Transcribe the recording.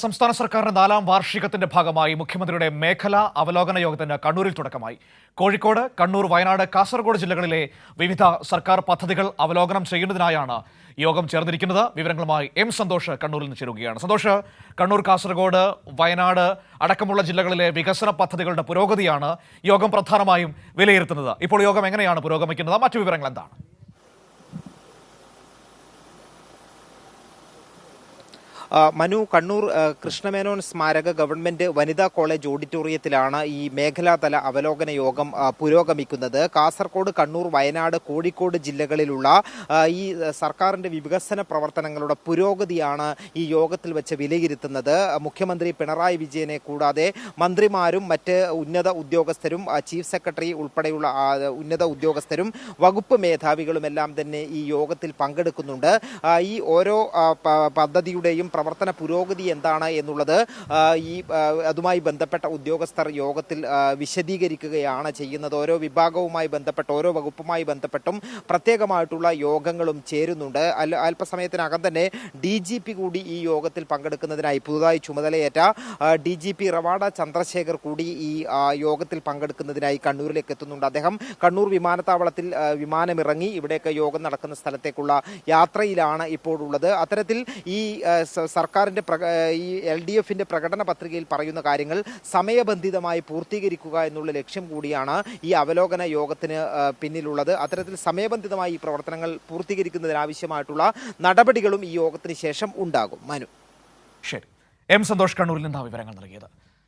സംസ്ഥാന സർക്കാരിന്റെ 4ാം വാർഷികത്തിന്റെ ഭാഗമായി മുഖ്യമന്ത്രിയുടെ മേഖലാ അവലോകന യോഗത്തിന് കണ്ണൂരിൽ തുടക്കമായി. കോഴിക്കോട്, കണ്ണൂർ, വയനാട്, കാസർഗോഡ് ജില്ലകളിലെ വിവിധ സർക്കാർ പദ്ധതികൾ അവലോകനം ചെയ്യുന്നതിനായാണ് യോഗം ചേർന്നിരിക്കുന്നത്. വിവരങ്ങളുമായി എം സന്തോഷ് കണ്ണൂരിൽ നിന്ന് ചേരുകയാണ്. സന്തോഷ്, കണ്ണൂർ, കാസർഗോഡ്, വയനാട് അടക്കമുള്ള ജില്ലകളിലെ വികസന പദ്ധതികളുടെ പുരോഗതിയാണ് യോഗം പ്രധാനമായും വിലയിരുത്തുന്നത്. ഇപ്പോൾ യോഗം എങ്ങനെയാണ് പുരോഗമിക്കുന്നത്? മറ്റു വിവരങ്ങൾ എന്താണ്? മനു, കണ്ണൂർ കൃഷ്ണമേനോൻ സ്മാരക ഗവൺമെന്റ് വനിതാ കോളേജ് ഓഡിറ്റോറിയത്തിലാണ് ഈ മേഖലാതല അവലോകന യോഗം പുരോഗമിക്കുന്നത്. കാസർഗോഡ്, കണ്ണൂർ, വയനാട്, കോഴിക്കോട് ജില്ലകളിലുള്ള ഈ സർക്കാരിന്റെ വികസന പ്രവർത്തനങ്ങളുടെ പുരോഗതിയാണ് ഈ യോഗത്തിൽ വെച്ച് വിലയിരുത്തുന്നത്. മുഖ്യമന്ത്രി പിണറായി വിജയനെ കൂടാതെ മന്ത്രിമാരും മറ്റ് ഉന്നത ഉദ്യോഗസ്ഥരും ചീഫ് സെക്രട്ടറി ഉൾപ്പെടെയുള്ള ഉന്നത ഉദ്യോഗസ്ഥരും വകുപ്പ് മേധാവികളുമെല്ലാം തന്നെ ഈ യോഗത്തിൽ പങ്കെടുക്കുന്നുണ്ട്. ഈ ഓരോ പദ്ധതിയുടെയും പ്രവർത്തന പുരോഗതി എന്താണ് എന്നുള്ളത് അതുമായി ബന്ധപ്പെട്ട ഉദ്യോഗസ്ഥർ യോഗത്തിൽ വിശദീകരിക്കുകയാണ് ചെയ്യുന്നത്. ഓരോ വിഭാഗവുമായി ബന്ധപ്പെട്ട്, ഓരോ വകുപ്പുമായി ബന്ധപ്പെട്ടും പ്രത്യേകമായിട്ടുള്ള യോഗങ്ങളും ചേരുന്നുണ്ട്. അല്പസമയത്തിനകം തന്നെ DGP കൂടി ഈ യോഗത്തിൽ പങ്കെടുക്കുന്നതിനായി, പുതുതായി ചുമതലയേറ്റ DGP റവാഡ ചന്ദ്രശേഖർ കൂടി ഈ യോഗത്തിൽ പങ്കെടുക്കുന്നതിനായി കണ്ണൂരിലേക്ക് എത്തുന്നുണ്ട്. അദ്ദേഹം കണ്ണൂർ വിമാനത്താവളത്തിൽ വിമാനമിറങ്ങി ഇവിടേക്ക് യോഗം നടക്കുന്ന സ്ഥലത്തേക്കുള്ള യാത്രയിലാണ് ഇപ്പോഴുള്ളത്. അത്തരത്തിൽ ഈ സർക്കാരിന്റെ ഈ LDFന്റെ പ്രകടന പത്രികയിൽ പറയുന്ന കാര്യങ്ങൾ സമയബന്ധിതമായി പൂർത്തീകരിക്കുക എന്നുള്ള ലക്ഷ്യം കൂടിയാണ് ഈ അവലോകന യോഗത്തിന് പിന്നിലുള്ളത്. അത്തരത്തിൽ സമയബന്ധിതമായി ഈ പ്രവർത്തനങ്ങൾ പൂർത്തീകരിക്കുന്നതിനാവശ്യമായിട്ടുള്ള നടപടികളും ഈ യോഗത്തിന് ശേഷം ഉണ്ടാകും. മനു, ശരി. എം സന്തോഷ് കണ്ണൂരിൽ നിന്നാണ് വിവരങ്ങൾ നൽകിയത്.